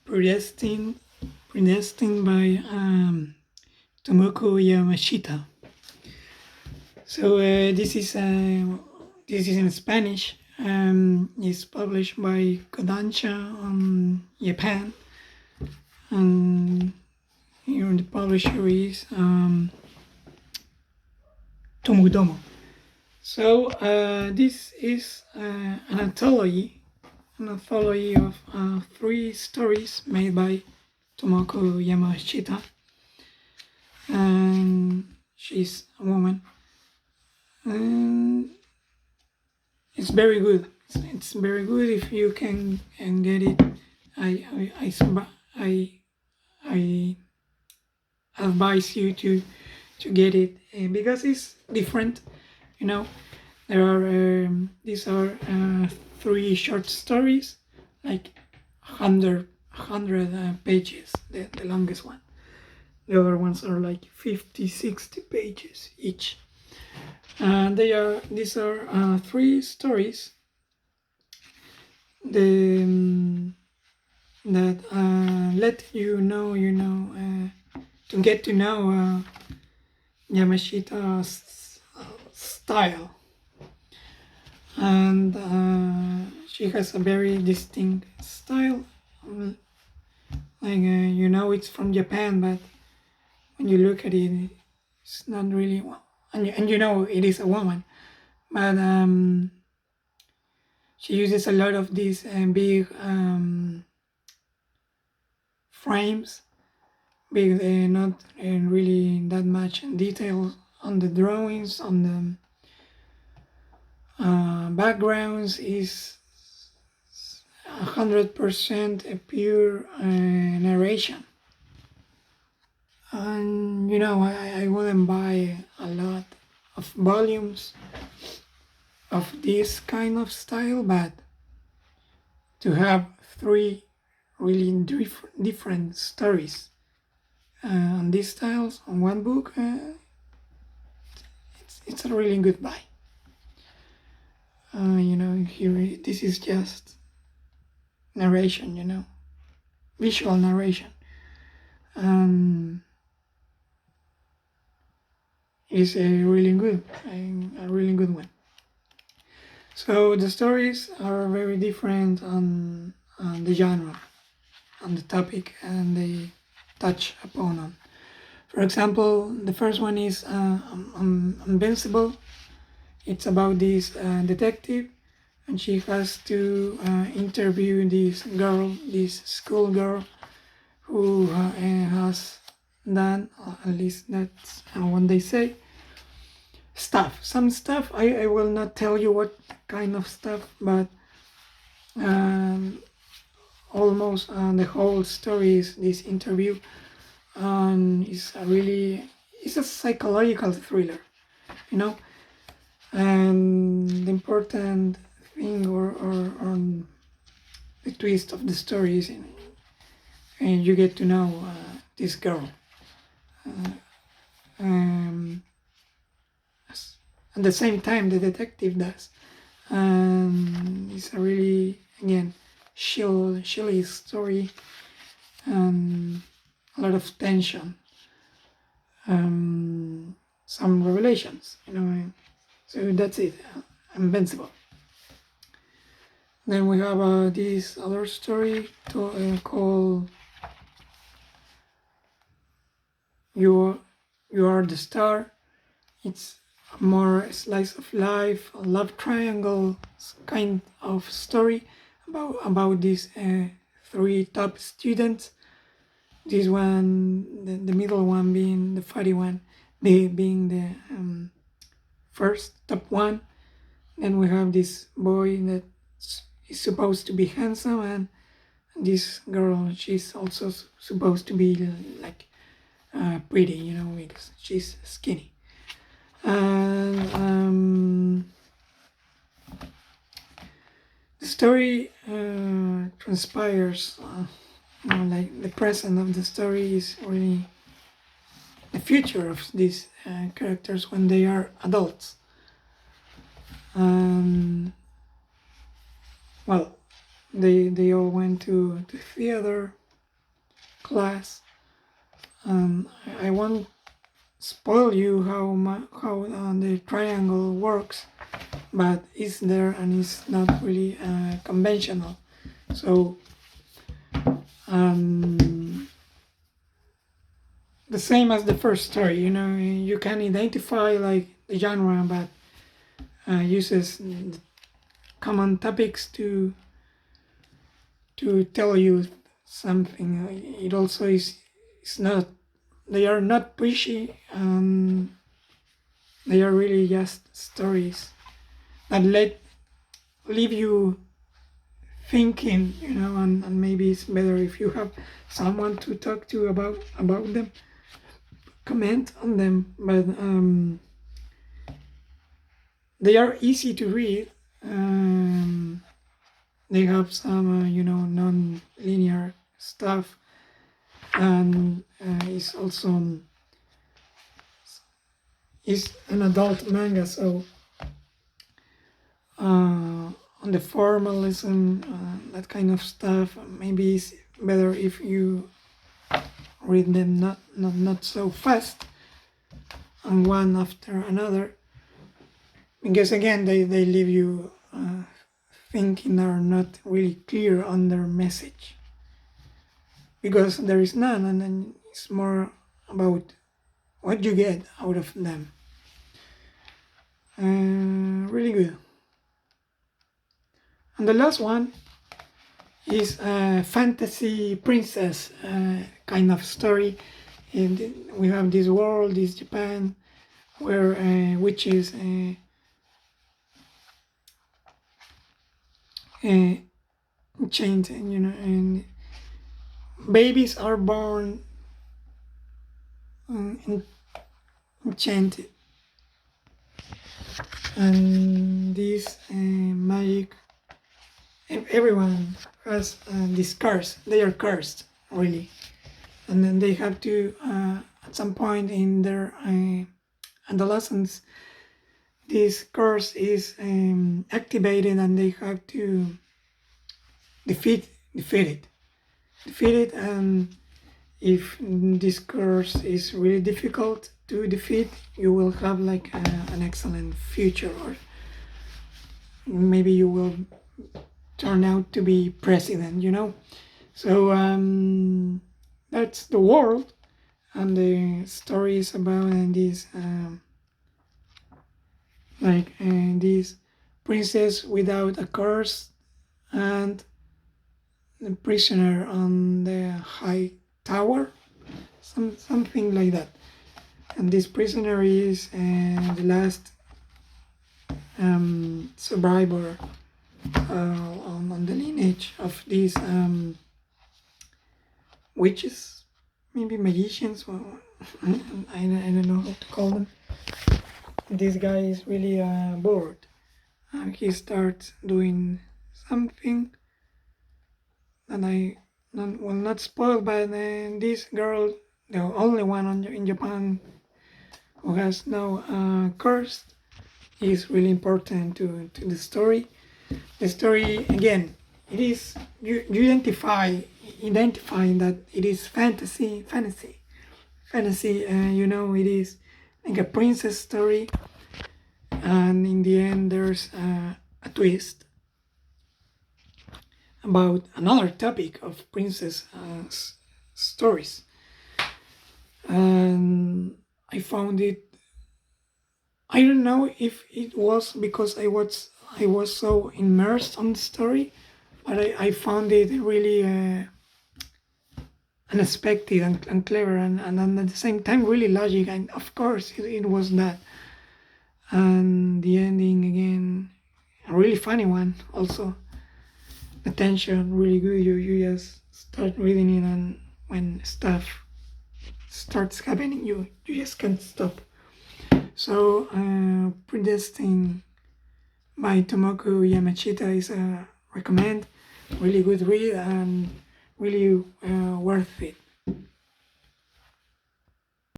Predestined, Predestined by Tomoko Yamashita. So this is in Spanish. It's published by Kodansha on Japan, and here the publisher is Tomodomo. So this is an anthology of 3 stories made by Tomoko Yamashita, and she's a woman, and it's very good. It's very good if you can get it. I advise you to get it because it's different. You know, there are these are 3 short stories, like 100 pages, the longest one. The other ones are like 50-60 pages each. These are 3 stories that let you know, to get to know Yamashita's style, and she has a very distinct style. It's from Japan, but when you look at it, it's not really well. And it is a woman, but she uses a lot of these big frames, big, not really that much detail on the drawings, on the backgrounds. Is 100% a pure narration. And I wouldn't buy a lot of volumes of this kind of style, but to have 3 really different stories on these styles on one book, it's a really good buy. Here this is just narration, visual narration. Is a really good one. So the stories are very different on the genre, on the topic, and they touch upon them. For example, the first one is Invincible. It's about this detective, and she has to interview this schoolgirl, who has done, at least that's what they say, some stuff. I will not tell you what kind of stuff, but almost the whole story is this interview, and it's a psychological thriller, and the important thing or the twist of the story is and you get to know this girl. At the same time, the detective does. It's a really, again, chilly story, and a lot of tension, some revelations, So that's it, Invincible. Then we have this other story called You Are the Star. It's more slice of life, a love triangle kind of story about these 3 top students. This one, the middle one being the funny one, being the first top one. Then we have this boy that is supposed to be handsome, and this girl, she's also supposed to be like pretty, because she's skinny. And the story transpires, like the present of the story is really the future of these characters when they are adults. Well, they all went to theater, class. I won't spoil you how the triangle works, but it's there and it's not really conventional. So the same as the first story, you can identify like the genre, but uses common topics to tell you something. It also it's not, they are not pushy, they are really just stories that leave you thinking, and maybe it's better if you have someone to talk to about them, comment on them, but they are easy to read. They have some non-linear stuff, and it's also is an adult manga, so on the formalism, that kind of stuff, maybe it's better if you read them not so fast and one after another, because again they leave you thinking are not really clear on their message, because there is none, and then it's more about what you get out of them. Really good. And the last one is a fantasy princess kind of story. And we have this world, this Japan, where witches enchant, and babies are born enchanted, and this magic, everyone has this curse. They are cursed, really, and then they have to at some point in their adolescence, this curse is activated, and they have to defeat it. And if this curse is really difficult to defeat, you will have like an excellent future, or maybe you will turn out to be president, So that's the world, and the story is about this this princess without a curse, and the prisoner on the high tower, something like that. And this prisoner is the last survivor on the lineage of these witches, maybe magicians, or I don't know how to call them. This guy is really bored, and he starts doing something that I will not spoil, but this girl, the only one in Japan who has no curse, is really important to the story. The story, again, it is you identifying that it is fantasy. It is like a princess story, and in the end there's a twist about another topic of princess stories, and I found it. I don't know if it was because I was so immersed on the story, but I found it really unexpected and clever, and at the same time really logic, and of course it was that. And the ending, again, a really funny one also. The tension really good. You just start reading it, and when stuff starts happening, you just can't stop. So Predestined by Tomoko Yamashita is a recommend. Really good read, and really worth it.